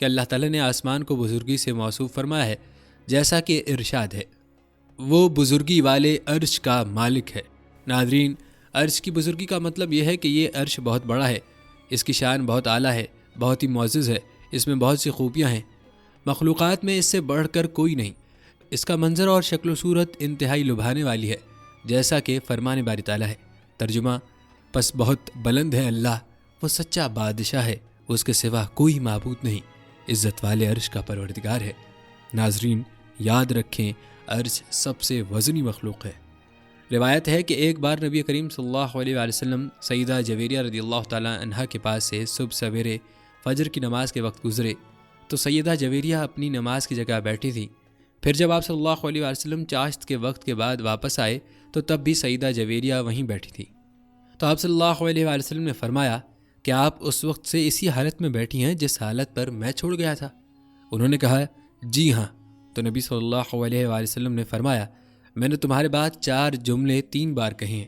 کہ اللہ تعالیٰ نے آسمان کو بزرگی سے موصوف فرمایا ہے، جیسا کہ ارشاد ہے، وہ بزرگی والے عرش کا مالک ہے۔ ناظرین، عرش کی بزرگی کا مطلب یہ ہے کہ یہ عرش بہت بڑا ہے، اس کی شان بہت اعلیٰ ہے، بہت ہی معزز ہے، اس میں بہت سی خوبیاں ہیں، مخلوقات میں اس سے بڑھ کر کوئی نہیں۔ اس کا منظر اور شکل و صورت انتہائی لبھانے والی ہے، جیسا کہ فرمان باری تعالیٰ ہے۔ ترجمہ: پس بہت بلند ہے اللہ، وہ سچا بادشاہ ہے، اس کے سوا کوئی معبود نہیں، عزت والے عرش کا پروردگار ہے۔ ناظرین، یاد رکھیں، عرش سب سے وزنی مخلوق ہے۔ روایت ہے کہ ایک بار نبی کریم صلی اللہ علیہ وآلہ وسلم سیدہ جویریہ رضی اللہ تعالیٰ عنہا کے پاس سے صبح سویرے فجر کی نماز کے وقت گزرے تو سیدہ جویریہ اپنی نماز کی جگہ بیٹھی تھی۔ پھر جب آپ صلی اللہ علیہ وآلہ وسلم چاشت کے وقت کے بعد واپس آئے تو تب بھی سیدہ جویریہ وہیں بیٹھی تھی۔ تو آپ صلی اللہ علیہ وآلہ وسلم نے فرمایا کہ آپ اس وقت سے اسی حالت میں بیٹھی ہیں جس حالت پر میں چھوڑ گیا تھا؟ انہوں نے کہا جی ہاں۔ تو نبی صلی اللہ علیہ وآلہ وسلم نے فرمایا میں نے تمہارے بعد 4 جملے 3 بار کہے ہیں،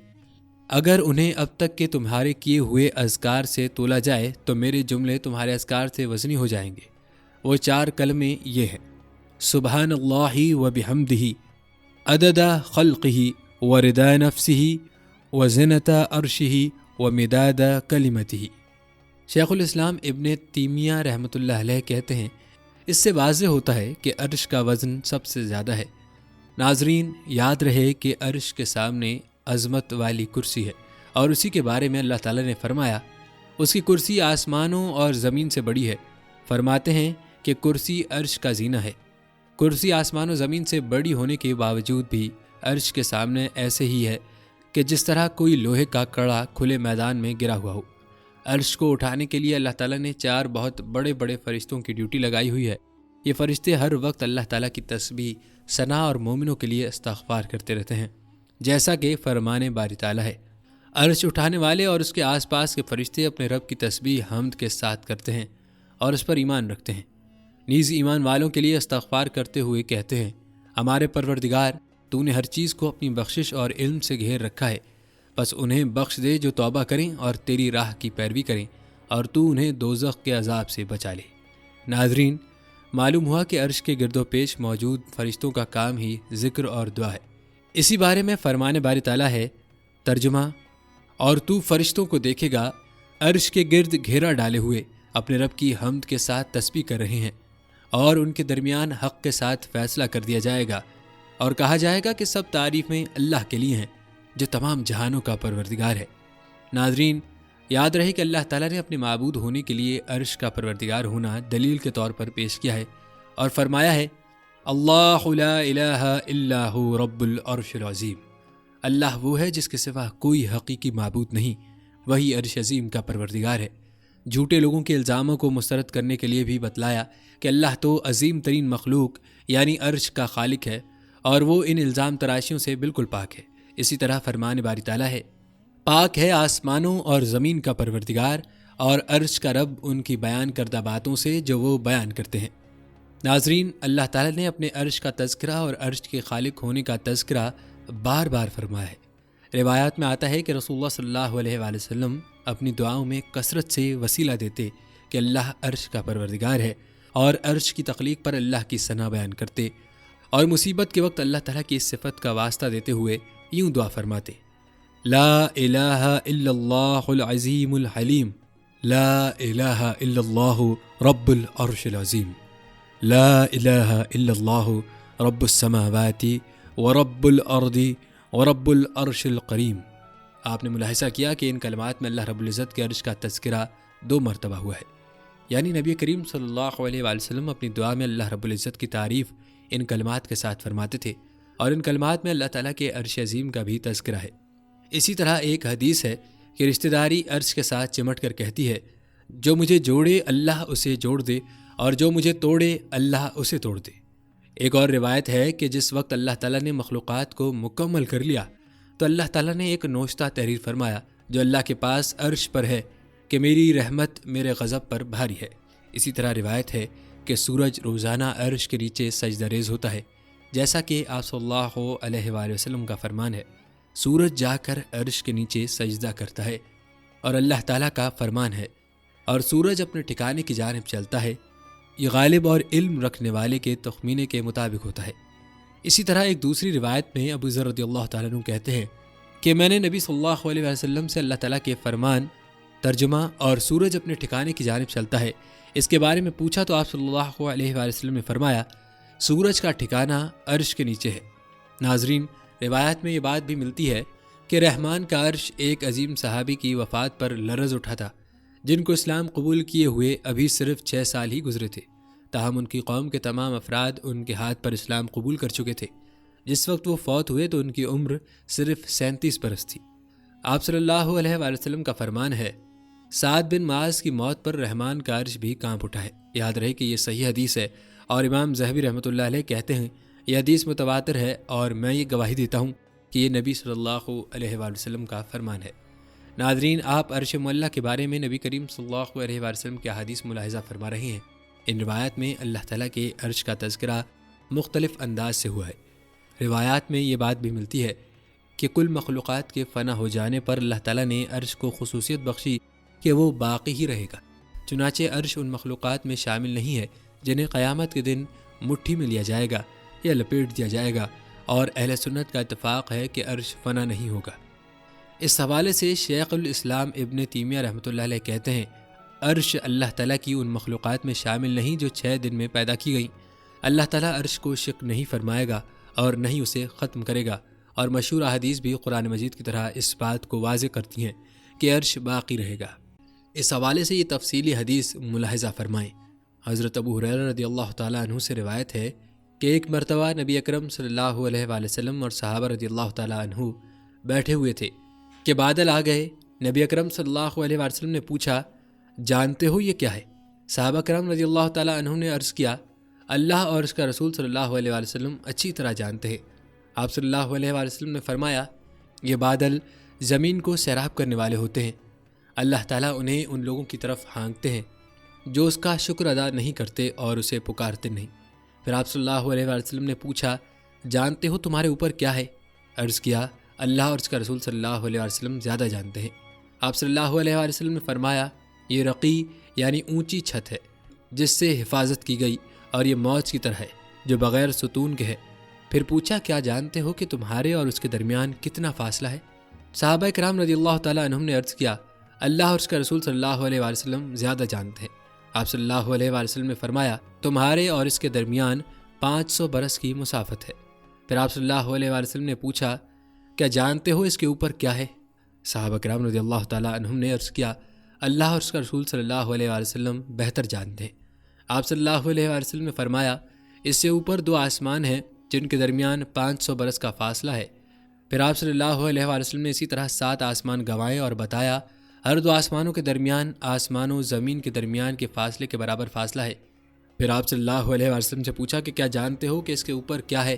اگر انہیں اب تک کے تمہارے کیے ہوئے اذکار سے تولا جائے تو میرے جملے تمہارے اذکار سے وزنی ہو جائیں گے۔ وہ 4 کلمے یہ ہیں: سبحان اللہ و بحمدہ عدد خلقہ و رضا نفسہ و زنۃ عرشہ و مداد کلمتہ۔ شیخ الاسلام ابن تیمیہ رحمۃ اللہ علیہ کہتے ہیں اس سے واضح ہوتا ہے کہ عرش کا وزن سب سے زیادہ ہے۔ ناظرین، یاد رہے کہ عرش کے سامنے عظمت والی کرسی ہے، اور اسی کے بارے میں اللہ تعالیٰ نے فرمایا اس کی کرسی آسمانوں اور زمین سے بڑی ہے۔ فرماتے ہیں کہ کرسی عرش کا زینہ ہے۔ کرسی آسمان و زمین سے بڑی ہونے کے باوجود بھی عرش کے سامنے ایسے ہی ہے کہ جس طرح کوئی لوہے کا کڑا کھلے میدان میں گرا ہوا ہو۔ عرش کو اٹھانے کے لیے اللہ تعالیٰ نے 4 بہت بڑے بڑے فرشتوں کی ڈیوٹی لگائی ہوئی ہے۔ یہ فرشتے ہر وقت اللہ تعالیٰ کی تسبیح، ثنا اور مومنوں کے لیے استغفار کرتے رہتے ہیں، جیسا کہ فرمان باری تعالیٰ ہے۔ عرش اٹھانے والے اور اس کے آس پاس کے فرشتے اپنے رب کی تسبیح حمد کے ساتھ کرتے ہیں اور اس پر ایمان رکھتے ہیں۔ نیز ایمان والوں کے لیے استغفار کرتے ہوئے کہتے ہیں ہمارے پروردگار، تو نے ہر چیز کو اپنی بخشش اور علم سے گھیر رکھا ہے، بس انہیں بخش دے جو توبہ کریں اور تیری راہ کی پیروی کریں، اور تو انہیں دوزخ کے عذاب سے بچا لے۔ ناظرین، معلوم ہوا کہ عرش کے گرد و پیش موجود فرشتوں کا کام ہی ذکر اور دعا ہے۔ اسی بارے میں فرمان باری تعالیٰ ہے۔ ترجمہ: اور تو فرشتوں کو دیکھے گا عرش کے گرد گھیرا ڈالے ہوئے اپنے رب کی حمد کے ساتھ تسبیح کر رہے ہیں، اور ان کے درمیان حق کے ساتھ فیصلہ کر دیا جائے گا، اور کہا جائے گا کہ سب تعریفیں اللہ کے لیے ہیں جو تمام جہانوں کا پروردگار ہے۔ ناظرین، یاد رہے کہ اللہ تعالیٰ نے اپنے معبود ہونے کے لیے عرش کا پروردگار ہونا دلیل کے طور پر پیش کیا ہے، اور فرمایا ہے اللہ لا الہ الا ہو رب العرش العظیم۔ اللہ وہ ہے جس کے سوا کوئی حقیقی معبود نہیں، وہی عرش عظیم کا پروردگار ہے۔ جھوٹے لوگوں کے الزاموں کو مسترد کرنے کے لیے بھی بتلایا کہ اللہ تو عظیم ترین مخلوق یعنی عرش کا خالق ہے، اور وہ ان الزام تراشیوں سے بالکل پاک ہے۔ اسی طرح فرمان باری تعالیٰ ہے پاک ہے آسمانوں اور زمین کا پروردگار، اور عرش کا رب ان کی بیان کردہ باتوں سے جو وہ بیان کرتے ہیں۔ ناظرین، اللہ تعالیٰ نے اپنے عرش کا تذکرہ اور عرش کے خالق ہونے کا تذکرہ بار بار فرمایا ہے۔ روایات میں آتا ہے کہ رسول اللہ صلی اللہ علیہ وآلہ وسلم اپنی دعاؤں میں کثرت سے وسیلہ دیتے کہ اللہ عرش کا پروردگار ہے، اور عرش کی تخلیق پر اللہ کی ثنا بیان کرتے، اور مصیبت کے وقت اللہ تعالیٰ کی اس صفت کا واسطہ دیتے ہوئے یوں دعا فرماتے: لا الہ الا اللہ العظیم الحلیم، لا الہ الا اللہ رب العرش العظیم، لا الہ الا اللہ رب السماوات ورب الارض ورب العرش الکریم۔ آپ نے ملاحظہ کیا کہ ان کلمات میں اللہ رب العزت کے عرش کا تذکرہ 2 مرتبہ ہوا ہے، یعنی نبی کریم صلی اللہ علیہ وآلہ وسلم اپنی دعا میں اللہ رب العزت کی تعریف ان کلمات کے ساتھ فرماتے تھے، اور ان کلمات میں اللہ تعالیٰ کے عرش عظیم کا بھی تذکرہ ہے۔ اسی طرح ایک حدیث ہے کہ رشتہ داری عرش کے ساتھ چمٹ کر کہتی ہے جو مجھے جوڑے اللہ اسے جوڑ دے، اور جو مجھے توڑے اللہ اسے توڑ دے۔ ایک اور روایت ہے کہ جس وقت اللہ تعالیٰ نے مخلوقات کو مکمل کر لیا تو اللہ تعالیٰ نے ایک نوشتہ تحریر فرمایا جو اللہ کے پاس عرش پر ہے کہ میری رحمت میرے غضب پر بھاری ہے۔ اسی طرح روایت ہے کہ سورج روزانہ عرش کے نیچے سجدہ ریز ہوتا ہے، جیسا کہ آپ صلی اللہ علیہ وآلہ وسلم کا فرمان ہے سورج جا کر عرش کے نیچے سجدہ کرتا ہے، اور اللہ تعالیٰ کا فرمان ہے اور سورج اپنے ٹھکانے کی جانب چلتا ہے یہ غالب اور علم رکھنے والے کے تخمینے کے مطابق ہوتا ہے۔ اسی طرح ایک دوسری روایت میں ابو ذر رضی اللہ تعالیٰ عنہ کہتے ہیں کہ میں نے نبی صلی اللہ علیہ وسلم سے اللہ تعالیٰ کے فرمان، ترجمہ اور سورج اپنے ٹھکانے کی جانب چلتا ہے اس کے بارے میں پوچھا تو آپ صلی اللہ علیہ وسلم نے فرمایا سورج کا ٹھکانہ عرش کے نیچے ہے۔ ناظرین، روایت میں یہ بات بھی ملتی ہے کہ رحمان کا عرش ایک عظیم صحابی کی وفات پر لرز اٹھا تھا، جن کو اسلام قبول کیے ہوئے ابھی صرف 6 سال ہی گزرے تھے، تاہم ان کی قوم کے تمام افراد ان کے ہاتھ پر اسلام قبول کر چکے تھے۔ جس وقت وہ فوت ہوئے تو ان کی عمر صرف 37 برس تھی۔ آپ صلی اللہ علیہ وسلم کا فرمان ہے، سعد بن معاذ کی موت پر رحمان کا عرش بھی کانپ اٹھا ہے۔ یاد رہے کہ یہ صحیح حدیث ہے، اور امام ذہبی رحمۃ اللہ علیہ کہتے ہیں یہ حدیث متواتر ہے، اور میں یہ گواہی دیتا ہوں کہ یہ نبی صلی اللہ علیہ وسلم کا فرمان ہے۔ ناظرین، آپ عرش معلیٰ کے بارے میں نبی کریم صلی اللہ علیہ وسلم کے احادیث ملاحظہ فرما رہے ہیں۔ ان روایات میں اللہ تعالیٰ کے عرش کا تذکرہ مختلف انداز سے ہوا ہے۔ روایات میں یہ بات بھی ملتی ہے کہ کل مخلوقات کے فنا ہو جانے پر اللہ تعالیٰ نے عرش کو خصوصیت بخشی کہ وہ باقی ہی رہے گا۔ چنانچہ عرش ان مخلوقات میں شامل نہیں ہے جنہیں قیامت کے دن مٹھی میں لیا جائے گا یا لپیٹ دیا جائے گا، اور اہل سنت کا اتفاق ہے کہ عرش فنا نہیں ہوگا۔ اس حوالے سے شیخ الاسلام ابن تیمیہ رحمۃ اللہ علیہ کہتے ہیں عرش اللہ تعالیٰ کی ان مخلوقات میں شامل نہیں جو 6 دن میں پیدا کی گئیں۔ اللہ تعالیٰ عرش کو شق نہیں فرمائے گا اور نہ ہی اسے ختم کرے گا، اور مشہور احادیث بھی قرآن مجید کی طرح اس بات کو واضح کرتی ہیں کہ عرش باقی رہے گا۔ اس حوالے سے یہ تفصیلی حدیث ملاحظہ فرمائیں۔ حضرت ابو ہریرہ رضی اللہ تعالیٰ عنہ سے روایت ہے کہ ایک مرتبہ نبی اکرم صلی اللہ علیہ وآلہ وسلم اور صحابہ رضی اللہ تعالیٰ عنہ بیٹھے ہوئے تھے کہ بادل آ گئے۔ نبی اکرم صلی اللہ علیہ وآلہ وسلم نے پوچھا جانتے ہو یہ کیا ہے؟ صحابہ کرام رضی اللہ تعالیٰ عنہ نے عرض کیا اللہ اور اس کا رسول صلی اللہ علیہ وآلہ وسلم اچھی طرح جانتے ہیں۔ آپ صلی اللہ علیہ وآلہ وسلم نے فرمایا یہ بادل زمین کو سیراب کرنے والے ہوتے ہیں، اللہ تعالیٰ انہیں ان لوگوں کی طرف ہانکتے ہیں جو اس کا شکر ادا نہیں کرتے اور اسے پکارتے نہیں۔ پھر آپ صلی اللہ علیہ وآلہ وسلم نے پوچھا جانتے ہو تمہارے اوپر کیا ہے؟ عرض کیا اللہ اور اس کا رسول صلی اللہ علیہ وآلہ وسلم زیادہ جانتے ہیں۔ آپ صلی اللہ علیہ وآلہ وسلم نے فرمایا یہ رقی یعنی اونچی چھت ہے جس سے حفاظت کی گئی، اور یہ موج کی طرح ہے جو بغیر ستون کے ہے۔ پھر پوچھا کیا جانتے ہو کہ تمہارے اور اس کے درمیان کتنا فاصلہ ہے؟ صحابہ کرام رضی اللہ تعالیٰ عنہم نے عرض کیا اللہ اور اس کا رسول صلی اللہ علیہ وآلہ وسلم زیادہ جانتے ہیں۔ آپ صلی اللہ علیہ وآلہ وسلم نے فرمایا تمہارے اور اس کے درمیان 500 برس کی مسافت ہے۔ پھر آپ صلی اللہ علیہ وآلہ وسلم نے پوچھا کیا جانتے ہو اس کے اوپر کیا ہے؟ صحابہ کرام رضی اللہ تعالیٰ عنہم نے عرض کیا اللہ اور اس کا رسول صلی اللہ علیہ وآلہ وسلم بہتر جانتے ہیں۔ آپ صلی اللہ علیہ وآلہ وسلم نے فرمایا اس سے اوپر 2 آسمان ہیں جن کے درمیان 500 برس کا فاصلہ ہے۔ پھر آپ صلی اللہ علیہ وآلہ وسلم نے اسی طرح 7 آسمان گنوائے اور بتایا ہر 2 آسمانوں کے درمیان آسمان و زمین کے درمیان کے فاصلے کے برابر فاصلہ ہے۔ پھر آپ صلی اللہ علیہ وآلہ وسلم سے پوچھا کہ کیا جانتے ہو کہ اس کے اوپر کیا ہے؟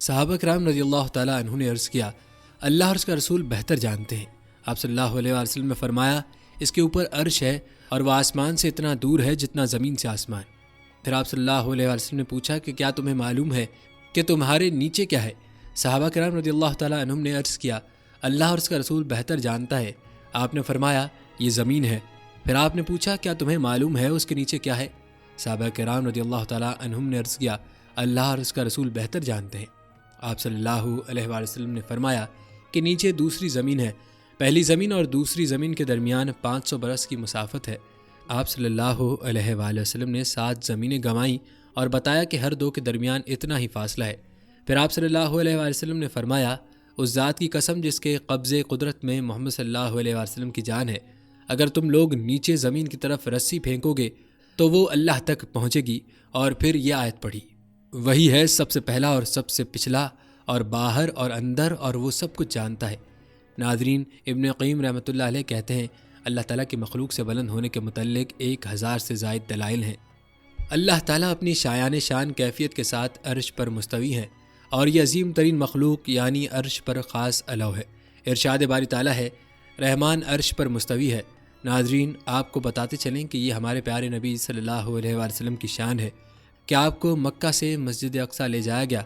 صحابہ کرام رضی اللہ تعالیٰ عنہ نے عرض کیا اللہ اور اس کا رسول بہتر جانتے ہیں۔ آپ صلی اللہ علیہ وآلہ وسلم نے فرمایا اس کے اوپر عرش ہے اور وہ آسمان سے اتنا دور ہے جتنا زمین سے آسمان۔ پھر آپ صلی اللہ علیہ وآلہ وسلم نے پوچھا کہ کیا تمہیں معلوم ہے کہ تمہارے نیچے کیا ہے؟ صحابہ کرام رضی اللہ تعالیٰ عنہم نے عرض کیا اللہ اور اس کا رسول بہتر جانتا ہے۔ آپ نے فرمایا یہ زمین ہے۔ پھر آپ نے پوچھا کیا تمہیں معلوم ہے اس کے نیچے کیا ہے؟ صحابہ کرام رضی اللہ تعالیٰ عنہم نے عرض کیا اللہ اور اس کا رسول بہتر جانتے ہیں۔ آپ صلی اللہ علیہ وآلہ وسلم نے فرمایا کہ نیچے دوسری زمین ہے، پہلی زمین اور دوسری زمین کے درمیان 500 برس کی مسافت ہے۔ آپ صلی اللہ علیہ وآلہ وسلم نے 7 زمینیں گنوائیں اور بتایا کہ ہر 2 کے درمیان اتنا ہی فاصلہ ہے۔ پھر آپ صلی اللہ علیہ وآلہ وسلم نے فرمایا اس ذات کی قسم جس کے قبضے قدرت میں محمد صلی اللہ علیہ وآلہ وسلم کی جان ہے، اگر تم لوگ نیچے زمین کی طرف رسی پھینکو گے تو وہ اللہ تک پہنچے گی۔ اور پھر یہ آیت پڑھی وہی ہے سب سے پہلا اور سب سے پچھلا اور باہر اور اندر اور وہ سب کچھ جانتا ہے۔ ناظرین، ابن قیم رحمۃ اللہ علیہ کہتے ہیں اللہ تعالیٰ کی مخلوق سے بلند ہونے کے متعلق 1000 سے زائد دلائل ہیں۔ اللہ تعالیٰ اپنی شایان شان کیفیت کے ساتھ عرش پر مستوی ہیں، اور یہ عظیم ترین مخلوق یعنی عرش پر خاص علو ہے۔ ارشاد باری تعالیٰ ہے رحمان عرش پر مستوی ہے۔ ناظرین، آپ کو بتاتے چلیں کہ یہ ہمارے پیارے نبی صلی اللہ علیہ وآلہ وسلم کی شان ہے کہ آپ کو مکہ سے مسجد اقصیٰ لے جایا گیا،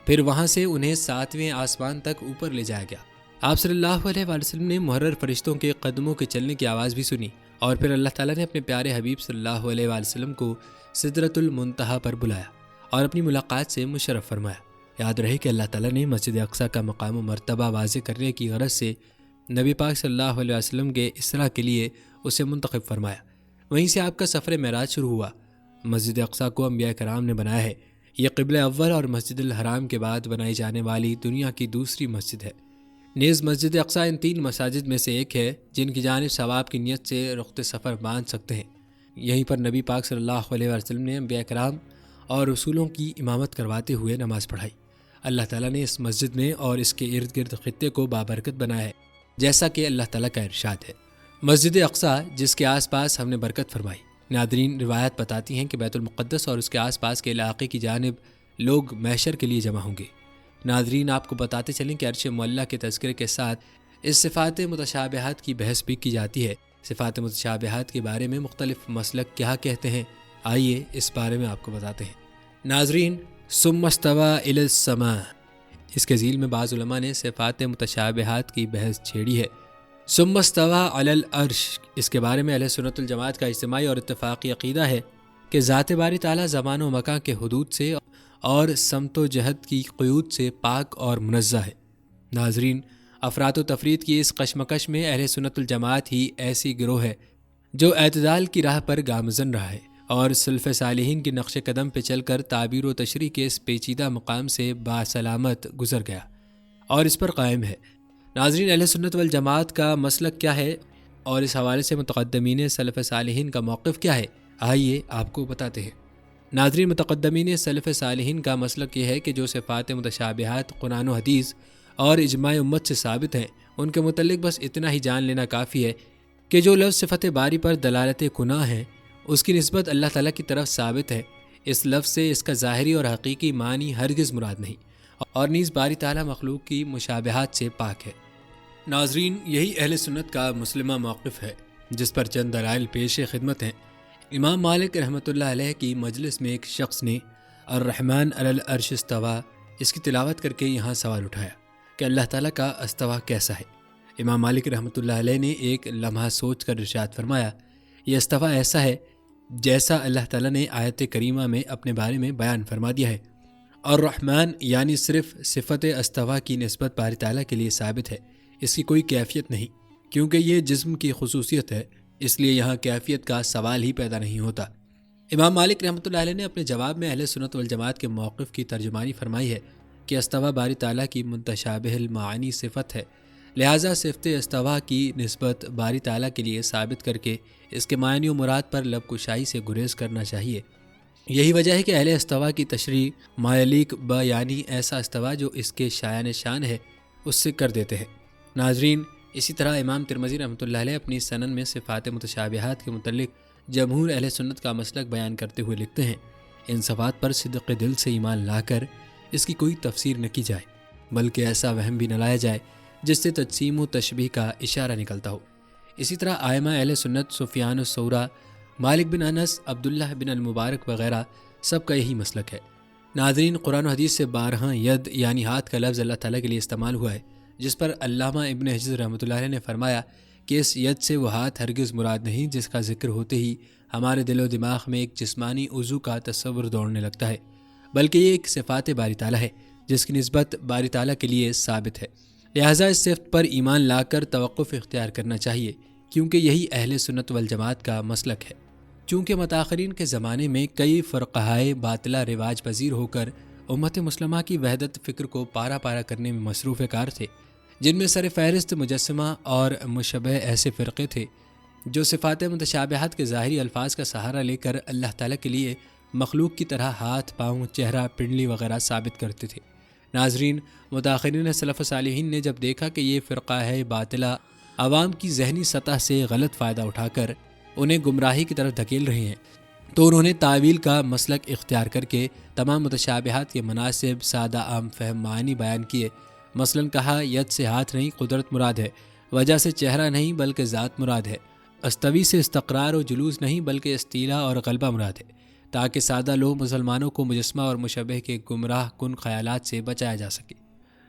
پھر وہاں سے انہیں 7ویں آسمان تک اوپر لے جایا گیا۔ آپ صلی اللہ علیہ وآلہ وسلم نے محرر فرشتوں کے قدموں کے چلنے کی آواز بھی سنی اور پھر اللہ تعالیٰ نے اپنے پیارے حبیب صلی اللہ علیہ وآلہ وسلم کو سدرۃ المنتہا پر بلایا اور اپنی ملاقات سے مشرف فرمایا۔ یاد رہے کہ اللہ تعالیٰ نے مسجد اقصیٰ کا مقام و مرتبہ واضح کرنے کی غرض سے نبی پاک صلی اللہ علیہ وسلم کے اسراء کے لیے اسے منتخب فرمایا۔ وہیں سے آپ کا سفر معراج شروع ہوا۔ مسجد اقصیٰ کو انبیاء کرام نے بنایا ہے۔ یہ قبلہ اول اور مسجد الحرام کے بعد بنائی جانے والی دنیا کی دوسری مسجد ہے۔ نیز مسجد اقصیٰ ان 3 مساجد میں سے ایک ہے جن کی جانب ثواب کی نیت سے رخت سفر باندھ سکتے ہیں۔ یہیں پر نبی پاک صلی اللہ علیہ وسلم نے انبیاء کرام اور رسولوں کی امامت کرواتے ہوئے نماز پڑھائی۔ اللہ تعالیٰ نے اس مسجد میں اور اس کے ارد گرد خطے کو بابرکت بنایا ہے، جیسا کہ اللہ تعالیٰ کا ارشاد ہے۔ مسجد اقصیٰ جس کے آس پاس ہم نے برکت فرمائی۔ ناظرین، روایت بتاتی ہیں کہ بیت المقدس اور اس کے آس پاس کے علاقے کی جانب لوگ محشر کے لیے جمع ہوں گے۔ ناظرین، آپ کو بتاتے چلیں کہ عرش معلیٰ کے تذکرے کے ساتھ اس صفات متشابہات کی بحث بھی کی جاتی ہے۔ صفات متشابہات کے بارے میں مختلف مسلک کیا کہتے ہیں، آئیے اس بارے میں آپ کو بتاتے ہیں۔ ناظرین، ثم استوى الی السماء، اس کے ذیل میں بعض علماء نے صفات متشابہات کی بحث چھیڑی ہے۔ ثم استوى علی العرش، اس کے بارے میں اہل سنت الجماعت کا اجتماعی اور اتفاقی عقیدہ ہے کہ ذات باری تعالیٰ زمان و مکان کے حدود سے اور سمت و جہت کی قیود سے پاک اور منزہ ہے۔ ناظرین، افراط و تفرید کی اس کشمکش میں اہل سنت الجماعت ہی ایسی گروہ ہے جو اعتدال کی راہ پر گامزن رہا ہے اور سلف صالحین کے نقش قدم پہ چل کر تعبیر و تشریح کے اس پیچیدہ مقام سے باسلامت گزر گیا اور اس پر قائم ہے۔ ناظرین، اہل سنت والجماعت کا مسلک کیا ہے اور اس حوالے سے متقدمین سلف صالحین کا موقف کیا ہے، آئیے آپ کو بتاتے ہیں۔ ناظرین، متقدمین سلف صالحین کا مسلک یہ ہے کہ جو صفات متشابہات قرآن و حدیث اور اجماع امت سے ثابت ہیں، ان کے متعلق بس اتنا ہی جان لینا کافی ہے کہ جو لفظ صفت باری پر دلالت کناہ ہے اس کی نسبت اللہ تعالیٰ کی طرف ثابت ہے۔ اس لفظ سے اس کا ظاہری اور حقیقی معنی ہرگز مراد نہیں، اور نیز باری تعالیٰ مخلوق کی مشابہات سے پاک ہے۔ ناظرین، یہی اہل سنت کا مسلمہ موقف ہے جس پر چند دلائل پیش خدمت ہیں۔ امام مالک رحمۃ اللہ علیہ کی مجلس میں ایک شخص نے الرحمن علی العرش استویٰ اس کی تلاوت کر کے یہاں سوال اٹھایا کہ اللہ تعالیٰ کا استوا کیسا ہے۔ امام مالک رحمۃ اللہ علیہ نے ایک لمحہ سوچ کر ارشاد فرمایا، یہ استوا ایسا ہے جیسا اللہ تعالیٰ نے آیت کریمہ میں اپنے بارے میں بیان فرما دیا ہے۔ الرحمن یعنی صرف صفت استوا کی نسبت باری تعالیٰ کے لیے ثابت ہے، اس کی کوئی کیفیت نہیں، کیونکہ یہ جسم کی خصوصیت ہے، اس لیے یہاں کیفیت کا سوال ہی پیدا نہیں ہوتا۔ امام مالک رحمۃ اللہ علیہ نے اپنے جواب میں اہل سنت والجماعت کے موقف کی ترجمانی فرمائی ہے کہ استوا باری تعالیٰ کی متشابہ المعانی صفت ہے، لہٰذا صفت استوا کی نسبت باری تعالیٰ کے لیے ثابت کر کے اس کے معنی و مراد پر لب کشائی سے گریز کرنا چاہیے۔ یہی وجہ ہے کہ اہل استوا کی تشریح مایلیک ب یعنی ایسا استوا جو اس کے شایان شان ہے اس سے کر دیتے ہیں۔ ناظرین، اسی طرح امام ترمذی رحمۃ اللہ علیہ اپنی سنن میں صفات متشابہات کے متعلق جمہور اہل سنت کا مسلک بیان کرتے ہوئے لکھتے ہیں، ان صفات پر صدق دل سے ایمان لا کر اس کی کوئی تفسیر نہ کی جائے، بلکہ ایسا وہم بھی نہ لایا جائے جس سے تجسیم و تشبیہ کا اشارہ نکلتا ہو۔ اسی طرح ائمہ اہل سنت سفیان الثوری، مالک بن انس، عبداللہ بن المبارک وغیرہ سب کا یہی مسلک ہے۔ ناظرین، قرآن و حدیث سے 12 ید یعنی ہاتھ کا لفظ اللہ تعالیٰ کے لیے استعمال ہوا ہے، جس پر علامہ ابن حجر رحمۃ اللہ علیہ نے فرمایا کہ اس ید سے وہ ہاتھ ہرگز مراد نہیں جس کا ذکر ہوتے ہی ہمارے دل و دماغ میں ایک جسمانی عضو کا تصور دوڑنے لگتا ہے، بلکہ یہ ایک صفات باری تعالیٰ ہے جس کی نسبت باری تعالیٰ کے لیے ثابت ہے۔ لہٰذا اس صفت پر ایمان لا کر توقف اختیار کرنا چاہیے، کیونکہ یہی اہل سنت والجماعت کا مسلک ہے۔ چونکہ متاخرین کے زمانے میں کئی فرقہائے باطلہ رواج پذیر ہو کر امت مسلمہ کی وحدت فکر کو پارا پارا کرنے میں مصروف کار تھے، جن میں سر فہرست مجسمہ اور مشبہ ایسے فرقے تھے جو صفات متشابہات کے ظاہری الفاظ کا سہارا لے کر اللہ تعالیٰ کے لیے مخلوق کی طرح ہاتھ، پاؤں، چہرہ، پنڈلی وغیرہ ثابت کرتے تھے۔ ناظرین، متاخرین سلف صالحین نے جب دیکھا کہ یہ فرقہ ہے باطلہ عوام کی ذہنی سطح سے غلط فائدہ اٹھا کر انہیں گمراہی کی طرف دھکیل رہے ہیں، تو انہوں نے تعویل کا مسلک اختیار کر کے تمام متشابہات کے مناسب سادہ عام فہم معنی بیان کیے۔ مثلاً کہا، ید سے ہاتھ نہیں قدرت مراد ہے، وجہ سے چہرہ نہیں بلکہ ذات مراد ہے، استوی سے استقرار و جلوس نہیں بلکہ استیلا اور غلبہ مراد ہے، تاکہ سادہ لوگ مسلمانوں کو مجسمہ اور مشبہ کے گمراہ کن خیالات سے بچایا جا سکے۔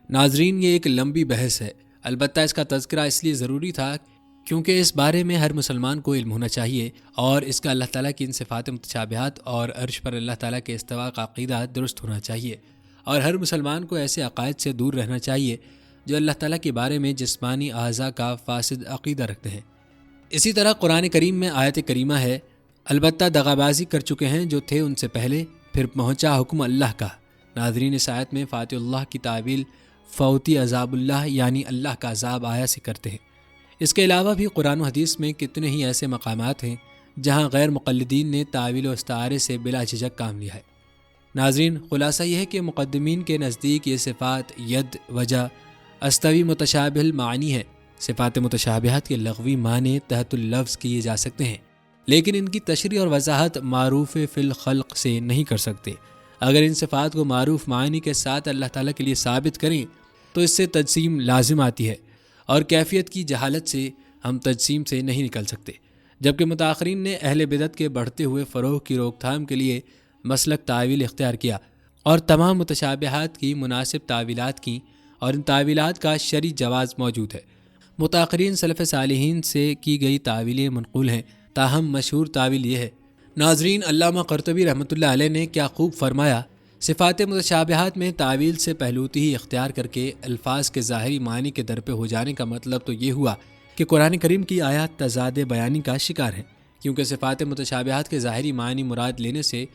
ناظرین، یہ ایک لمبی بحث ہے، البتہ اس کا تذکرہ اس لیے ضروری تھا کیونکہ اس بارے میں ہر مسلمان کو علم ہونا چاہیے اور اس کا اللہ تعالیٰ کی ان صفات متشابہات اور عرش پر اللہ تعالیٰ کے استواء کا عقیدہ درست ہونا چاہیے، اور ہر مسلمان کو ایسے عقائد سے دور رہنا چاہیے جو اللہ تعالیٰ کے بارے میں جسمانی اعضاء کا فاسد عقیدہ رکھتے ہیں۔ اسی طرح قرآن کریم میں آیت کریمہ ہے، البتہ دغابازی کر چکے ہیں جو تھے ان سے پہلے، پھر پہنچا حکم اللہ کا۔ ناظرین، اس آیت میں فاتح اللہ کی تعویل فوتی عذاب اللہ یعنی اللہ کا عذاب آیا سے کرتے ہیں۔ اس کے علاوہ بھی قرآن و حدیث میں کتنے ہی ایسے مقامات ہیں جہاں غیر مقلدین نے تعویل و استعارے سے بلا جھجک کام لیا ہے۔ ناظرین، خلاصہ یہ ہے کہ مقدمین کے نزدیک یہ صفات ید، وجہ، استوی متشابہ المعانی ہے۔ صفات متشابہات کے لغوی معنی تحت اللفظ کیے جا سکتے ہیں، لیکن ان کی تشریح اور وضاحت معروف فی الخلق سے نہیں کر سکتے۔ اگر ان صفات کو معروف معنی کے ساتھ اللہ تعالیٰ کے لیے ثابت کریں تو اس سے تجسیم لازم آتی ہے، اور کیفیت کی جہالت سے ہم تجسیم سے نہیں نکل سکتے۔ جبکہ متاخرین نے اہل بدعت کے بڑھتے ہوئے فروغ کی روک تھام کے لیے مسلک تعویل اختیار کیا اور تمام متشابہات کی مناسب تعویلات کیں، اور ان تعویلات کا شرعی جواز موجود ہے۔ متاخرین سلف صالحین سے کی گئی تعویلیں منقول ہیں، تاہم مشہور تعویل یہ ہے۔ ناظرین، علامہ قرطبی رحمۃ اللہ علیہ نے کیا خوب فرمایا، صفات متشابہات میں تعویل سے پہلوتی ہی اختیار کر کے الفاظ کے ظاہری معنی کے در پہ ہو جانے کا مطلب تو یہ ہوا کہ قرآن کریم کی آیات تضاد بیانی کا شکار ہیں، کیونکہ صفات متشابہات کے ظاہری معنی مراد لینے سے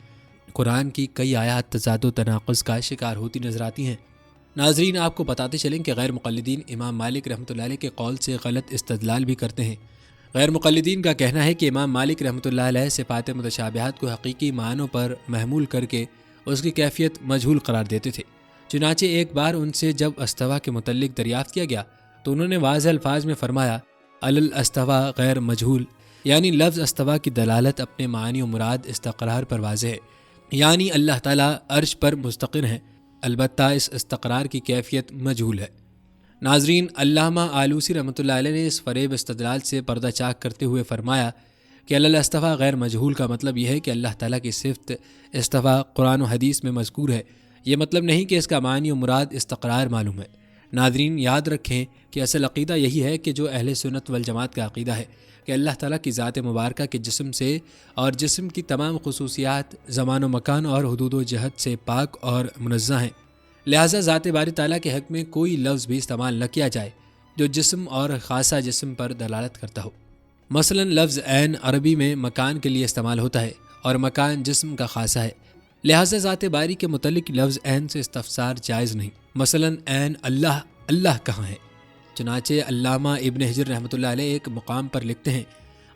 قرآن کی کئی آیات تضاد و تناقض کا شکار ہوتی نظر آتی ہیں۔ ناظرین، آپ کو بتاتے چلیں کہ غیر مقلدین امام مالک رحمۃ اللہ علیہ کے قول سے غلط استدلال بھی کرتے ہیں۔ غیر مقلدین کا کہنا ہے کہ امام مالک رحمۃ اللہ علیہ صفات متشابہات کو حقیقی معنوں پر محمول کر کے اس کی کیفیت مجہول قرار دیتے تھے۔ چنانچہ ایک بار ان سے جب استوا کے متعلق دریافت کیا گیا تو انہوں نے واضح الفاظ میں فرمایا، الاستوا غیر مجہول، یعنی لفظ استوا کی دلالت اپنے معنی و مراد استقرار پر واضح ہے، یعنی اللہ تعالیٰ عرش پر مستقر ہیں، البتہ اس استقرار کی کیفیت مجہول ہے۔ ناظرین، علامہ آلوسی رحمۃ اللہ علیہ نے اس فریب استدلال سے پردہ چاک کرتے ہوئے فرمایا کہ الاستوا غیر مجہول کا مطلب یہ ہے کہ اللہ تعالیٰ کی صفت استوا قرآن و حدیث میں مذکور ہے، یہ مطلب نہیں کہ اس کا معنی و مراد استقرار معلوم ہے۔ ناظرین، یاد رکھیں کہ اصل عقیدہ یہی ہے کہ جو اہل سنت والجماعت کا عقیدہ ہے کہ اللہ تعالیٰ کی ذات مبارکہ کے جسم سے اور جسم کی تمام خصوصیات زمان و مکان اور حدود و جہت سے پاک اور منزہ ہیں، لہٰذا ذات باری تعالیٰ کے حق میں کوئی لفظ بھی استعمال نہ کیا جائے جو جسم اور خاصہ جسم پر دلالت کرتا ہو۔ مثلا لفظ عین عربی میں مکان کے لیے استعمال ہوتا ہے اور مکان جسم کا خاصہ ہے، لہٰذا ذات باری کے متعلق لفظ عین سے استفسار جائز نہیں۔ مثلا عین اللہ، اللہ کہاں ہے؟ چنانچہ علامہ ابن حجر رحمۃ اللہ علیہ ایک مقام پر لکھتے ہیں،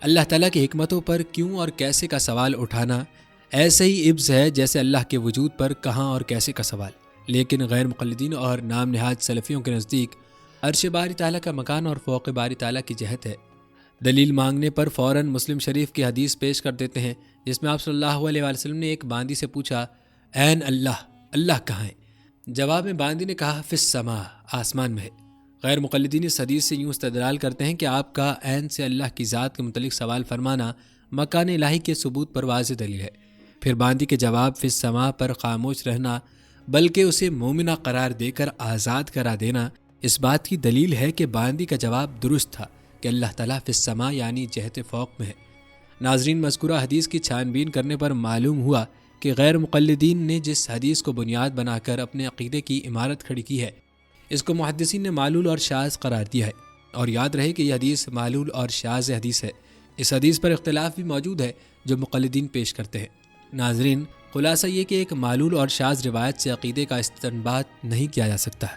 اللہ تعالیٰ کی حکمتوں پر کیوں اور کیسے کا سوال اٹھانا ایسے ہی عبث ہے جیسے اللہ کے وجود پر کہاں اور کیسے کا سوال۔ لیکن غیر مقلدین اور نام نہاد سلفیوں کے نزدیک عرش باری تعالیٰ کا مکان اور فوق باری تعالیٰ کی جہت ہے۔ دلیل مانگنے پر فوراً مسلم شریف کی حدیث پیش کر دیتے ہیں جس میں آپ صلی اللہ علیہ وآلہ وسلم نے ایک باندی سے پوچھا، عین اللہ، اللہ کہاں ہے؟ جواب میں باندی نے کہا، فی السماء، آسمان میں ہے۔ غیر مقلدین اس حدیث سے یوں استدلال کرتے ہیں کہ آپ کا عین سے اللہ کی ذات کے متعلق سوال فرمانا مکان الہی کے ثبوت پر واضح دلیل ہے۔ پھر باندی کے جواب فی السماء پر خاموش رہنا بلکہ اسے مومنہ قرار دے کر آزاد کرا دینا اس بات کی دلیل ہے کہ باندی کا جواب درست تھا کہ اللہ تعالیٰ فی السماء یعنی جہت فوق میں ہے۔ ناظرین، مذکورہ حدیث کی چھان بین کرنے پر معلوم ہوا کہ غیر مقلدین نے جس حدیث کو بنیاد بنا کر اپنے عقیدے کی عمارت کھڑی کی ہے اس کو محدثین نے معلول اور شاذ قرار دیا ہے، اور یاد رہے کہ یہ حدیث معلول اور شاذ حدیث ہے۔ اس حدیث پر اختلاف بھی موجود ہے جو مقلدین پیش کرتے ہیں۔ ناظرین، خلاصہ یہ کہ ایک معلول اور شاذ روایت سے عقیدے کا استنباط نہیں کیا جا سکتا ہے،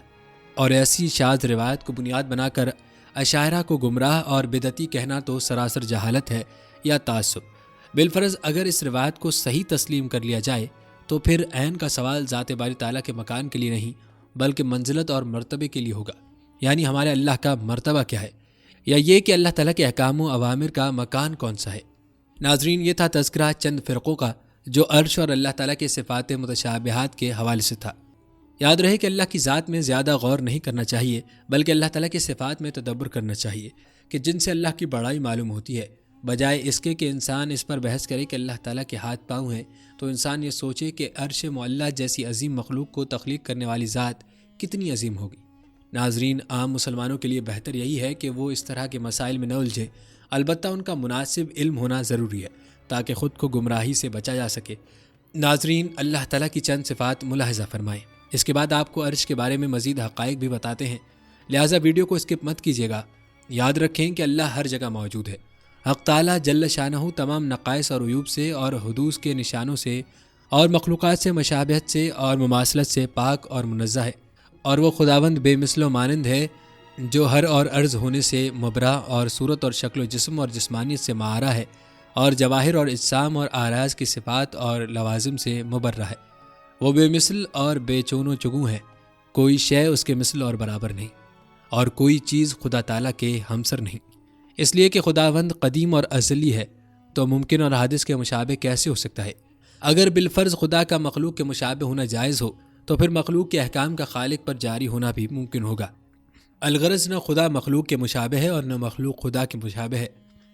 اور ایسی شاذ روایت کو بنیاد بنا کر اشاعرہ کو گمراہ اور بدعتی کہنا تو سراسر جہالت ہے یا تعصب۔ بالفرض اگر اس روایت کو صحیح تسلیم کر لیا جائے تو پھر عین کا سوال ذات باری تعالیٰ کے مکان کے لیے نہیں بلکہ منزلت اور مرتبے کے لیے ہوگا، یعنی ہمارے اللہ کا مرتبہ کیا ہے، یا یہ کہ اللہ تعالیٰ کے احکام و اوامر کا مکان کون سا ہے۔ ناظرین، یہ تھا تذکرہ چند فرقوں کا جو عرش اور اللہ تعالیٰ کے صفات متشابہات کے حوالے سے تھا۔ یاد رہے کہ اللہ کی ذات میں زیادہ غور نہیں کرنا چاہیے بلکہ اللہ تعالیٰ کے صفات میں تدبر کرنا چاہیے کہ جن سے اللہ کی بڑائی معلوم ہوتی ہے، بجائے اس کے کہ انسان اس پر بحث کرے کہ اللہ تعالیٰ کے ہاتھ پاؤں ہیں تو انسان یہ سوچے کہ عرش معلیٰ جیسی عظیم مخلوق کو تخلیق کرنے والی ذات کتنی عظیم ہوگی۔ ناظرین، عام مسلمانوں کے لیے بہتر یہی ہے کہ وہ اس طرح کے مسائل میں نہ الجھے، البتہ ان کا مناسب علم ہونا ضروری ہے تاکہ خود کو گمراہی سے بچا جا سکے۔ ناظرین، اللہ تعالیٰ کی چند صفات ملاحظہ فرمائیں، اس کے بعد آپ کو عرش کے بارے میں مزید حقائق بھی بتاتے ہیں، لہٰذا ویڈیو کو اسکپ مت کیجیے گا۔ یاد رکھیں کہ اللہ ہر جگہ موجود ہے۔ حق تعالیٰ جل شانہ تمام نقائص اور عیوب سے اور حدوث کے نشانوں سے اور مخلوقات سے مشابہت سے اور مماثلت سے پاک اور منزہ ہے، اور وہ خداوند بے مثل و مانند ہے جو ہر اور عرض ہونے سے مبرا اور صورت اور شکل و جسم اور جسمانیت سے معارہ ہے، اور جواہر اور اجسام اور آراز کی صفات اور لوازم سے مبرہ ہے۔ وہ بے مثل اور بے چون و چگوں ہے، کوئی شے اس کے مثل اور برابر نہیں، اور کوئی چیز خدا تعالیٰ کے ہمسر نہیں۔ اس لیے کہ خداوند قدیم اور ازلی ہے تو ممکن اور حادث کے مشابہ کیسے ہو سکتا ہے؟ اگر بالفرض خدا کا مخلوق کے مشابہ ہونا جائز ہو تو پھر مخلوق کے احکام کا خالق پر جاری ہونا بھی ممکن ہوگا۔ الغرض نہ خدا مخلوق کے مشابہ ہے اور نہ مخلوق خدا کے مشابہ ہے۔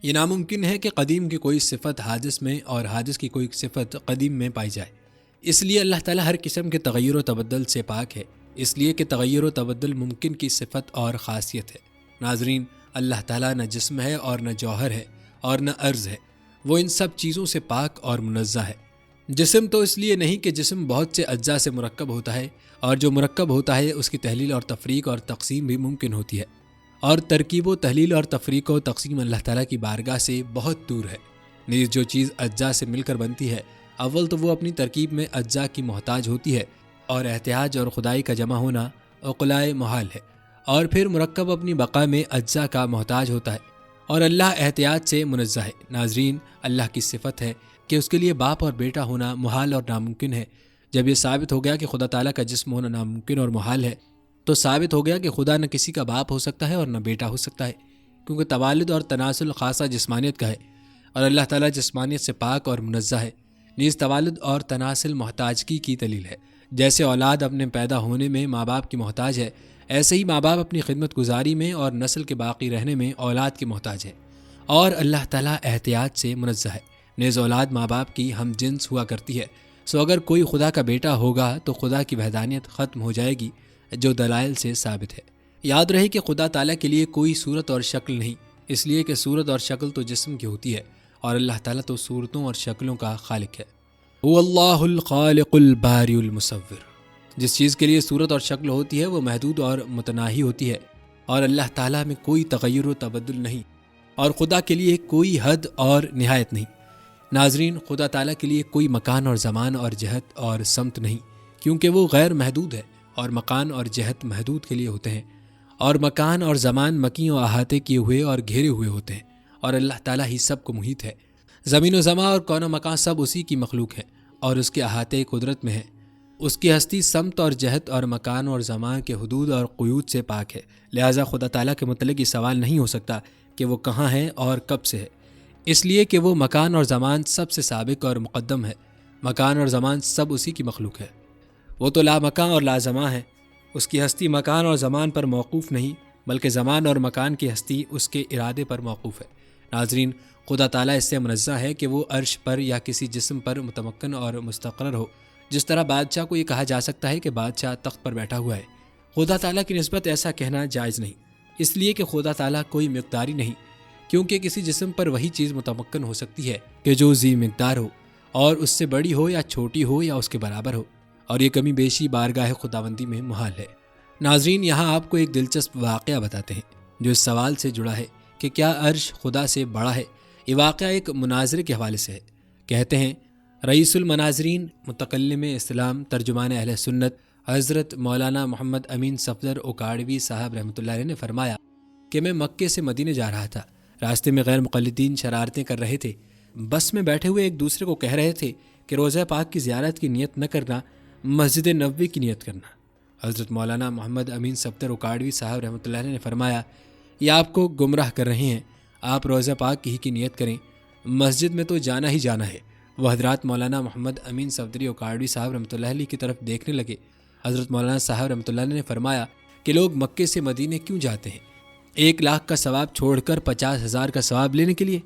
یہ ناممکن ہے کہ قدیم کی کوئی صفت حادث میں اور حادث کی کوئی صفت قدیم میں پائی جائے۔ اس لیے اللہ تعالیٰ ہر قسم کے تغیر و تبدل سے پاک ہے، اس لیے کہ تغیر و تبدل ممکن کی صفت اور خاصیت ہے۔ ناظرین، اللہ تعالیٰ نہ جسم ہے اور نہ جوہر ہے اور نہ عرض ہے، وہ ان سب چیزوں سے پاک اور منزہ ہے۔ جسم تو اس لیے نہیں کہ جسم بہت سے اجزاء سے مرکب ہوتا ہے، اور جو مرکب ہوتا ہے اس کی تحلیل اور تفریق اور تقسیم بھی ممکن ہوتی ہے، اور ترکیب و تحلیل اور تفریق و تقسیم اللہ تعالیٰ کی بارگاہ سے بہت دور ہے۔ نیز جو چیز اجزاء سے مل کر بنتی ہے، اول تو وہ اپنی ترکیب میں اجزاء کی محتاج ہوتی ہے، اور احتیاج اور خدائی کا جمع ہونا عقلائے محال ہے، اور پھر مرکب اپنی بقا میں اجزاء کا محتاج ہوتا ہے، اور اللہ احتیاج سے منزہ ہے۔ ناظرین، اللہ کی صفت ہے کہ اس کے لیے باپ اور بیٹا ہونا محال اور ناممکن ہے۔ جب یہ ثابت ہو گیا کہ خدا تعالیٰ کا جسم ہونا ناممکن اور محال ہے، تو ثابت ہو گیا کہ خدا نہ کسی کا باپ ہو سکتا ہے اور نہ بیٹا ہو سکتا ہے، کیونکہ توالد اور تناسل خاصہ جسمانیت کا ہے، اور اللہ تعالیٰ جسمانیت سے پاک اور منزہ ہے۔ نیز توالد اور تناسل محتاجگی کی دلیل ہے۔ جیسے اولاد اپنے پیدا ہونے میں ماں باپ کی محتاج ہے، ایسے ہی ماں باپ اپنی خدمت گزاری میں اور نسل کے باقی رہنے میں اولاد کی محتاج ہے، اور اللہ تعالیٰ احتیاج سے منزہ ہے۔ نیز اولاد ماں باپ کی ہم جنس ہوا کرتی ہے، سو اگر کوئی خدا کا بیٹا ہوگا تو خدا کی وحدانیت ختم ہو جائے گی، جو دلائل سے ثابت ہے۔ یاد رہے کہ خدا تعالیٰ کے لیے کوئی صورت اور شکل نہیں، اس لیے کہ صورت اور شکل تو جسم کی ہوتی ہے، اور اللہ تعالیٰ تو صورتوں اور شکلوں کا خالق ہے۔ هو اللہ الخالق الباری المصور۔ جس چیز کے لیے صورت اور شکل ہوتی ہے وہ محدود اور متناہی ہوتی ہے، اور اللہ تعالیٰ میں کوئی تغیر و تبدل نہیں، اور خدا کے لیے کوئی حد اور نہایت نہیں۔ ناظرین، خدا تعالیٰ کے لیے کوئی مکان اور زمان اور جہت اور سمت نہیں، کیونکہ وہ غیر محدود ہے، اور مکان اور جہت محدود کے لیے ہوتے ہیں، اور مکان اور زمان مکی و احاطے کیے ہوئے اور گھیرے ہوئے ہوتے ہیں، اور اللہ تعالیٰ ہی سب کو محیط ہے۔ زمین و زمان اور کون و مکان سب اسی کی مخلوق ہے اور اس کے احاطے قدرت میں ہے۔ اس کی ہستی سمت اور جہت اور مکان اور زمان کے حدود اور قیود سے پاک ہے، لہٰذا خدا تعالیٰ کے متعلق یہ سوال نہیں ہو سکتا کہ وہ کہاں ہے اور کب سے ہے، اس لیے کہ وہ مکان اور زمان سب سے سابق اور مقدم ہے۔ مکان اور زمان سب اسی کی مخلوق ہے، وہ تو لا مکان اور لا زمان ہے۔ اس کی ہستی مکان اور زمان پر موقوف نہیں، بلکہ زمان اور مکان کی ہستی اس کے ارادے پر موقوف ہے۔ ناظرین، خدا تعالیٰ اس سے منزہ ہے کہ وہ عرش پر یا کسی جسم پر متمکن اور مستقر ہو، جس طرح بادشاہ کو یہ کہا جا سکتا ہے کہ بادشاہ تخت پر بیٹھا ہوا ہے۔ خدا تعالیٰ کی نسبت ایسا کہنا جائز نہیں، اس لیے کہ خدا تعالیٰ کوئی مقداری نہیں، کیونکہ کسی جسم پر وہی چیز متمکن ہو سکتی ہے کہ جو ذی مقدار ہو، اور اس سے بڑی ہو یا چھوٹی ہو یا اس کے برابر ہو، اور یہ کمی بیشی بارگاہ خداوندی میں محال ہے۔ ناظرین، یہاں آپ کو ایک دلچسپ واقعہ بتاتے ہیں جو اس سوال سے جڑا ہے کہ کیا عرش خدا سے بڑا ہے۔ یہ واقعہ ایک مناظرے کے حوالے سے ہے۔ کہتے ہیں، رئیس المناظرین، متکلم اسلام، ترجمان اہل سنت، حضرت مولانا محمد امین صفدر اوکاڑوی صاحب رحمۃ اللہ علیہ نے فرمایا کہ میں مکے سے مدینے جا رہا تھا۔ راستے میں غیر مقلدین شرارتیں کر رہے تھے۔ بس میں بیٹھے ہوئے ایک دوسرے کو کہہ رہے تھے کہ روضہ پاک کی زیارت کی نیت نہ کرنا، مسجد نبوی کی نیت کرنا۔ حضرت مولانا محمد امین صفدر اوکاڑوی صاحب رحمۃ اللہ علیہ نے فرمایا، یہ آپ کو گمراہ کر رہے ہیں، آپ روضہ پاک کی ہی کی نیت کریں، مسجد میں تو جانا ہی جانا ہے۔ وہ حضرات مولانا محمد امین صفدری اوکاڑوی صاحب رحمۃ اللہ علیہ کی طرف دیکھنے لگے۔ حضرت مولانا صاحب رحمۃ اللہ علیہ نے فرمایا کہ لوگ مکے سے مدینے کیوں جاتے ہیں؟ 1,00,000 کا ثواب چھوڑ کر 50,000 کا ثواب لینے کے لیے؟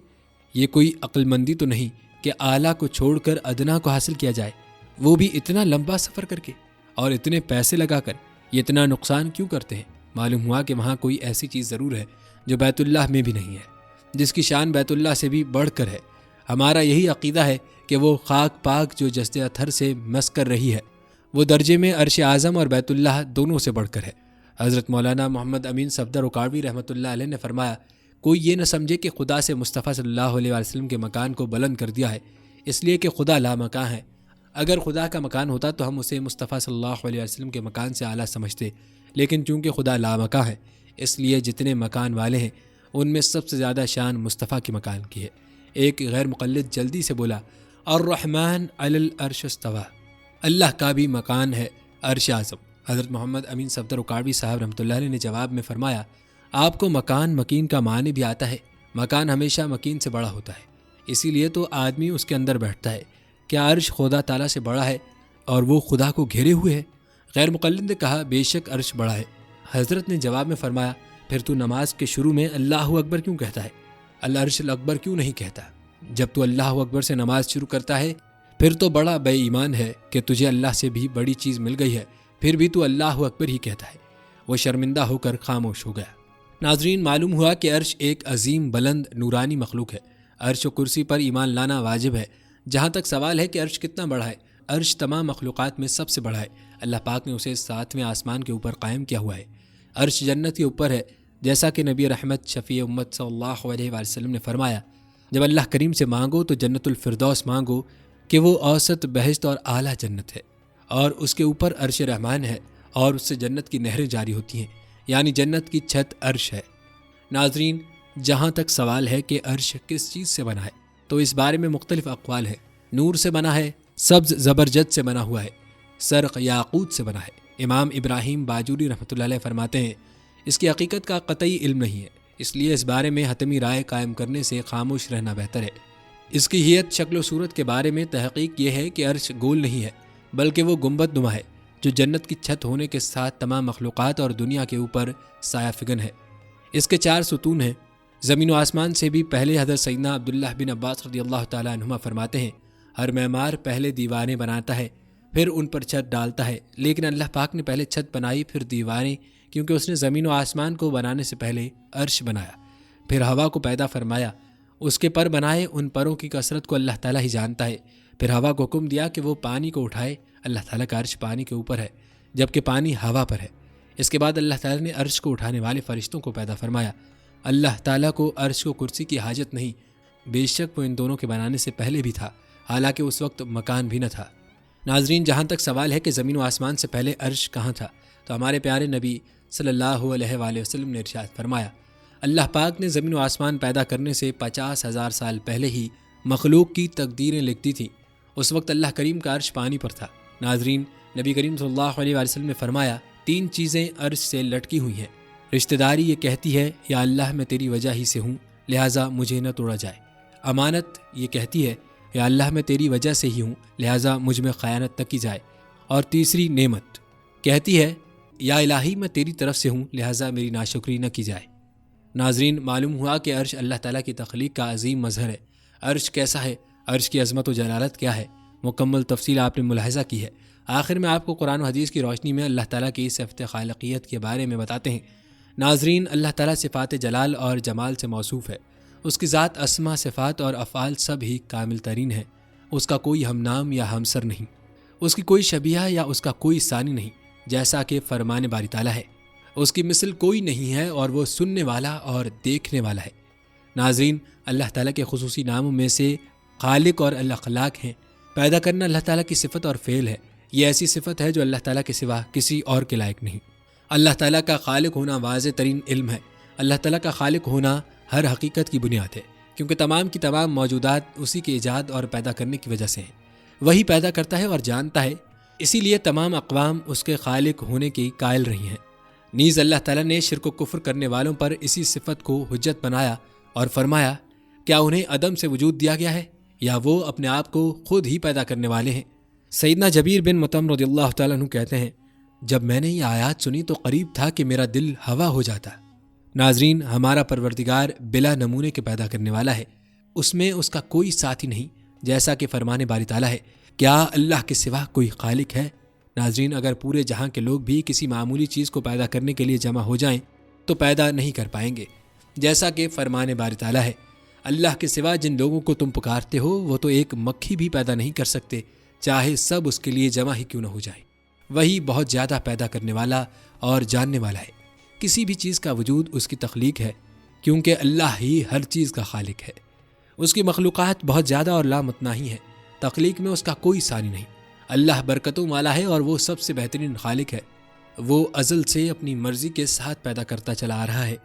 یہ کوئی عقل مندی تو نہیں کہ اعلیٰ کو چھوڑ کر ادنا کو حاصل کیا جائے، وہ بھی اتنا لمبا سفر کر کے اور اتنے پیسے لگا کر۔ یہ اتنا نقصان کیوں کرتے ہیں؟ معلوم ہوا کہ وہاں کوئی ایسی چیز ضرور ہے جو بیت اللہ میں بھی نہیں ہے، جس کی شان بیت اللہ سے بھی بڑھ کر ہے۔ ہمارا یہی عقیدہ ہے کہ وہ خاک پاک جو جسد اطہر سے مس کر رہی ہے، وہ درجے میں عرش اعظم اور بیت اللہ دونوں سے بڑھ کر ہے۔ حضرت مولانا محمد امین صفدر اکاڑوی رحمۃ اللہ علیہ نے فرمایا، کوئی یہ نہ سمجھے کہ خدا سے مصطفیٰ صلی اللہ علیہ وسلم کے مکان کو بلند کر دیا ہے اس لیے کہ خدا لامکاں ہے۔ اگر خدا کا مکان ہوتا تو ہم اسے مصطفیٰ صلی اللہ علیہ وسلم کے مکان سے اعلیٰ سمجھتے، لیکن چونکہ خدا لامکاں ہے اس لیے جتنے مکان والے ہیں ان میں سب سے زیادہ شان مصطفیٰ کے مکان کی ہے۔ ایک غیر مقلد جلدی سے بولا، الرحمن علی العرش استویٰ، اللہ کا بھی مکان ہے عرش اعظم۔ حضرت محمد امین صفدر اکاڑوی صاحب رحمۃ اللہ علیہ نے جواب میں فرمایا، آپ کو مکان مکین کا معنی بھی آتا ہے، مکان ہمیشہ مکین سے بڑا ہوتا ہے، اسی لیے تو آدمی اس کے اندر بیٹھتا ہے۔ کیا عرش خدا تعالیٰ سے بڑا ہے اور وہ خدا کو گھیرے ہوئے ہے؟ غیر مقلد نے کہا، بے شک عرش بڑا ہے۔ حضرت نے جواب میں فرمایا، پھر تو نماز کے شروع میں اللہ اکبر کیوں کہتا ہے، العرش الاکبر کیوں نہیں کہتا؟ جب تو اللہ اکبر سے نماز شروع کرتا ہے پھر تو بڑا بے ایمان ہے کہ تجھے اللہ سے بھی بڑی چیز مل گئی ہے، پھر بھی تو اللہ اکبر ہی کہتا ہے۔ وہ شرمندہ ہو کر خاموش ہو گیا۔ ناظرین، معلوم ہوا کہ عرش ایک عظیم بلند نورانی مخلوق ہے۔ عرش و کرسی پر ایمان لانا واجب ہے۔ جہاں تک سوال ہے کہ عرش کتنا بڑا ہے، عرش تمام مخلوقات میں سب سے بڑا ہے۔ اللہ پاک نے اسے 7ویں آسمان کے اوپر قائم کیا ہوا ہے۔ عرش جنت کے اوپر ہے، جیسا کہ نبی رحمت شفیع امت صلی اللہ علیہ وسلم نے فرمایا، جب اللہ کریم سے مانگو تو جنت الفردوس مانگو کہ وہ اوسط بہشت اور اعلیٰ جنت ہے، اور اس کے اوپر عرش رحمان ہے اور اس سے جنت کی نہریں جاری ہوتی ہیں، یعنی جنت کی چھت عرش ہے۔ ناظرین، جہاں تک سوال ہے کہ عرش کس چیز سے بنا ہے تو اس بارے میں مختلف اقوال ہیں۔ نور سے بنا ہے، سبز زبرجد سے بنا ہوا ہے، سرخ یاقوت سے بنا ہے۔ امام ابراہیم باجوری رحمۃ اللہ علیہ فرماتے ہیں، اس کی حقیقت کا قطعی علم نہیں ہے، اس لیے اس بارے میں حتمی رائے قائم کرنے سے خاموش رہنا بہتر ہے۔ اس کی ہیئت، شکل و صورت کے بارے میں تحقیق یہ ہے کہ عرش گول نہیں ہے بلکہ وہ گنبد نما ہے جو جنت کی چھت ہونے کے ساتھ تمام مخلوقات اور دنیا کے اوپر سایہ فگن ہے۔ اس کے 4 ستون ہیں۔ زمین و آسمان سے بھی پہلے حضرت سیدنا عبداللہ بن عباس رضی اللہ تعالیٰ عنہما فرماتے ہیں، ہر معمار پہلے دیواریں بناتا ہے پھر ان پر چھت ڈالتا ہے، لیکن اللہ پاک نے پہلے چھت بنائی پھر دیواریں، کیونکہ اس نے زمین و آسمان کو بنانے سے پہلے عرش بنایا، پھر ہوا کو پیدا فرمایا، اس کے پر بنائے، ان پروں کی کثرت کو اللہ تعالیٰ ہی جانتا ہے۔ پھر ہوا کو حکم دیا کہ وہ پانی کو اٹھائے، اللہ تعالیٰ کا عرش پانی کے اوپر ہے جبکہ پانی ہوا پر ہے۔ اس کے بعد اللہ تعالیٰ نے عرش کو اٹھانے والے فرشتوں کو پیدا فرمایا۔ اللہ تعالیٰ کو عرش و کرسی کی حاجت نہیں، بے شک وہ ان دونوں کے بنانے سے پہلے بھی تھا، حالانکہ اس وقت مکان بھی نہ تھا۔ ناظرین، جہاں تک سوال ہے کہ زمین و آسمان سے پہلے عرش کہاں تھا تو ہمارے پیارے نبی صلی اللہ علیہ وآلہ وسلم نے ارشاد فرمایا، اللہ پاک نے زمین و آسمان پیدا کرنے سے 50,000 سال پہلے ہی مخلوق کی تقدیریں لکھ دی تھیں۔ اس وقت اللہ کریم کا عرش پانی پر تھا۔ ناظرین، نبی کریم صلی اللہ علیہ وآلہ وسلم نے فرمایا، 3 چیزیں عرش سے لٹکی ہوئی ہیں۔ رشتہ داری یہ کہتی ہے، یا اللہ میں تیری وجہ ہی سے ہوں لہٰذا مجھے نہ توڑا جائے۔ امانت یہ کہتی ہے، یا اللہ میں تیری وجہ سے ہی ہوں لہٰذا مجھ میں خیانت نہ کی جائے۔ اور تیسری نعمت کہتی ہے، یا الہی میں تیری طرف سے ہوں لہٰذا میری ناشکری نہ کی جائے۔ ناظرین، معلوم ہوا کہ عرش اللہ تعالیٰ کی تخلیق کا عظیم مظہر ہے۔ عرش کیسا ہے، عرش کی عظمت و جلالت کیا ہے، مکمل تفصیل آپ نے ملاحظہ کی ہے۔ آخر میں آپ کو قرآن و حدیث کی روشنی میں اللہ تعالیٰ کی صفت خالقیت کے بارے میں بتاتے ہیں۔ ناظرین، اللہ تعالیٰ صفات جلال اور جمال سے موصوف ہے۔ اس کی ذات، اسما، صفات اور افعال سب ہی کامل ترین ہیں۔ اس کا کوئی ہم نام یا ہمسر نہیں، اس کی کوئی شبیہ یا اس کا کوئی ثانی نہیں، جیسا کہ فرمان باری تعالیٰ ہے، اس کی مثل کوئی نہیں ہے اور وہ سننے والا اور دیکھنے والا ہے۔ ناظرین، اللہ تعالیٰ کے خصوصی ناموں میں سے خالق اور الاخلاق ہیں۔ پیدا کرنا اللہ تعالیٰ کی صفت اور فعل ہے۔ یہ ایسی صفت ہے جو اللہ تعالیٰ کے سوا کسی اور کے لائق نہیں۔ اللہ تعالیٰ کا خالق ہونا واضح ترین علم ہے۔ اللہ تعالیٰ کا خالق ہونا ہر حقیقت کی بنیاد ہے، کیونکہ تمام کی تمام موجودات اسی کے ایجاد اور پیدا کرنے کی وجہ سے ہیں۔ وہی پیدا کرتا ہے اور جانتا ہے، اسی لیے تمام اقوام اس کے خالق ہونے کی قائل رہی ہیں۔ نیز اللہ تعالیٰ نے شرک و کفر کرنے والوں پر اسی صفت کو حجت بنایا اور فرمایا، کیا انہیں عدم سے وجود دیا گیا ہے یا وہ اپنے آپ کو خود ہی پیدا کرنے والے ہیں؟ سیدنا جبیر بن مطعم رضی اللہ تعالیٰ عنہ کہتے ہیں، جب میں نے یہ آیات سنی تو قریب تھا کہ میرا دل ہوا ہو جاتا۔ ناظرین، ہمارا پروردگار بلا نمونے کے پیدا کرنے والا ہے، اس میں اس کا کوئی ساتھی نہیں، جیسا کہ فرمان باری تعالیٰ ہے، کیا اللہ کے سوا کوئی خالق ہے؟ ناظرین، اگر پورے جہاں کے لوگ بھی کسی معمولی چیز کو پیدا کرنے کے لیے جمع ہو جائیں تو پیدا نہیں کر پائیں گے، جیسا کہ فرمان باری تعالیٰ ہے، اللہ کے سوا جن لوگوں کو تم پکارتے ہو وہ تو ایک مکھی بھی پیدا نہیں کر سکتے، چاہے سب اس کے لیے جمع ہی کیوں نہ ہو جائیں۔ وہی بہت زیادہ پیدا کرنے والا اور جاننے والا ہے۔ کسی بھی چیز کا وجود اس کی تخلیق ہے، کیونکہ اللہ ہی ہر چیز کا خالق ہے۔ اس کی مخلوقات بہت زیادہ اور لامتناہی ہیں، تخلیق میں اس کا کوئی ثانی نہیں۔ اللہ برکتوں والا ہے اور وہ سب سے بہترین خالق ہے۔ وہ ازل سے اپنی مرضی کے ساتھ پیدا کرتا چلا آ رہا ہے،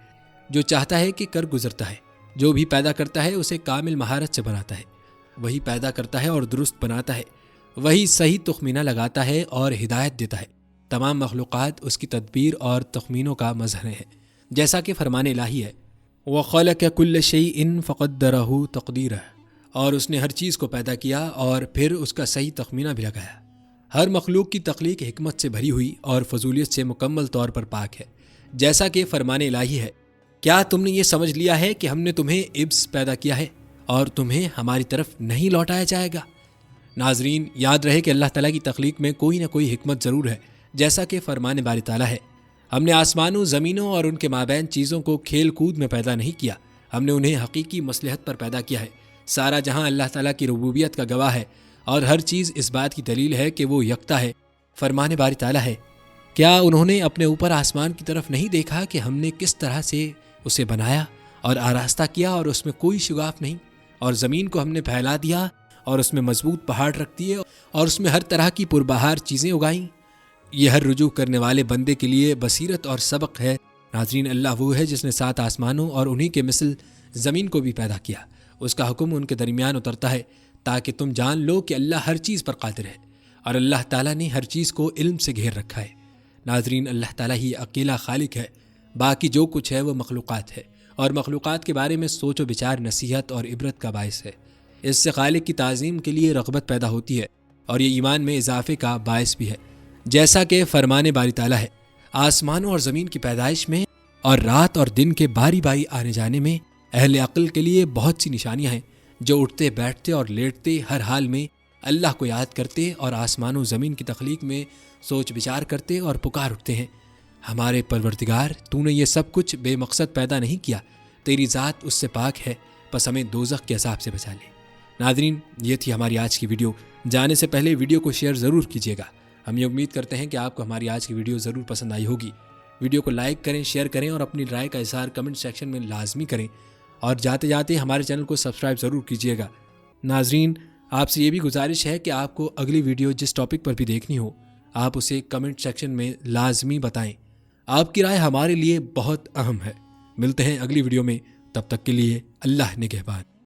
جو چاہتا ہے کہ کر گزرتا ہے۔ جو بھی پیدا کرتا ہے اسے کامل مہارت سے بناتا ہے۔ وہی پیدا کرتا ہے اور درست بناتا ہے، وہی صحیح تخمینہ لگاتا ہے اور ہدایت دیتا ہے۔ تمام مخلوقات اس کی تدبیر اور تخمینوں کا مظہر ہیں، جیسا کہ فرمان الہی ہے، وَخَلَقَ كُلَّ شَيْءٍ فَقَدَّرَهُ تَقْدِيرًا، اور اس نے ہر چیز کو پیدا کیا اور پھر اس کا صحیح تخمینہ بھی لگایا۔ ہر مخلوق کی تخلیق حکمت سے بھری ہوئی اور فضولیت سے مکمل طور پر پاک ہے، جیسا کہ فرمان الہی ہے، کیا تم نے یہ سمجھ لیا ہے کہ ہم نے تمہیں عبث پیدا کیا ہے اور تمہیں ہماری طرف نہیں لوٹایا جائے گا؟ ناظرین، یاد رہے کہ اللہ تعالیٰ کی تخلیق میں کوئی نہ کوئی حکمت ضرور ہے، جیسا کہ فرمان باری تعالیٰ ہے، ہم نے آسمانوں، زمینوں اور ان کے مابین چیزوں کو کھیل کود میں پیدا نہیں کیا، ہم نے انہیں حقیقی مصلحت پر پیدا کیا ہے۔ سارا جہاں اللہ تعالیٰ کی ربوبیت کا گواہ ہے اور ہر چیز اس بات کی دلیل ہے کہ وہ یکتا ہے۔ فرمان باری تعالیٰ ہے، کیا انہوں نے اپنے اوپر آسمان کی طرف نہیں دیکھا کہ ہم نے کس طرح سے اسے بنایا اور آراستہ کیا اور اس میں کوئی شگاف نہیں، اور زمین کو ہم نے پھیلا دیا اور اس میں مضبوط پہاڑ رکھ دیے اور اس میں ہر طرح کی پربہار چیزیں اگائیں۔ یہ ہر رجوع کرنے والے بندے کے لیے بصیرت اور سبق ہے۔ ناظرین، اللہ وہ ہے جس نے 7 آسمانوں اور انہی کے مثل زمین کو بھی پیدا کیا۔ اس کا حکم ان کے درمیان اترتا ہے تاکہ تم جان لو کہ اللہ ہر چیز پر قادر ہے، اور اللہ تعالیٰ نے ہر چیز کو علم سے گھیر رکھا ہے۔ ناظرین، اللہ تعالیٰ ہی اکیلا خالق ہے، باقی جو کچھ ہے وہ مخلوقات ہے، اور مخلوقات کے بارے میں سوچ و بچار نصیحت اور عبرت کا باعث ہے۔ اس سے خالق کی تعظیم کے لیے رغبت پیدا ہوتی ہے اور یہ ایمان میں اضافے کا باعث بھی ہے، جیسا کہ فرمان باری تعالیٰ ہے، آسمانوں اور زمین کی پیدائش میں اور رات اور دن کے باری باری آنے جانے میں اہل عقل کے لیے بہت سی نشانیاں ہیں، جو اٹھتے بیٹھتے اور لیٹتے ہر حال میں اللہ کو یاد کرتے اور آسمان و زمین کی تخلیق میں سوچ بچار کرتے اور پکار اٹھتے ہیں، ہمارے پروردگار، تو نے یہ سب کچھ بے مقصد پیدا نہیں کیا، تیری ذات اس سے پاک ہے، پس ہمیں دوزخ کے عذاب سے بچا لے۔ ناظرین، یہ تھی ہماری آج کی ویڈیو۔ جانے سے پہلے ویڈیو کو شیئر ضرور کیجیے گا۔ ہم یہ امید کرتے ہیں کہ آپ کو ہماری آج کی ویڈیو ضرور پسند آئی ہوگی۔ ویڈیو کو لائک کریں، شیئر کریں اور اپنی رائے کا اظہار کمنٹ سیکشن میں لازمی کریں، اور جاتے جاتے ہمارے چینل کو سبسکرائب ضرور کیجیے گا۔ ناظرین، آپ سے یہ بھی گزارش ہے کہ آپ کو اگلی ویڈیو جس ٹاپک پر بھی دیکھنی ہو، آپ اسے کمنٹ سیکشن میں لازمی بتائیں۔ آپ کی رائے ہمارے لیے بہت اہم ہے۔ ملتے ہیں اگلی ویڈیو میں، تب تک کے لیے اللہ نگہبان۔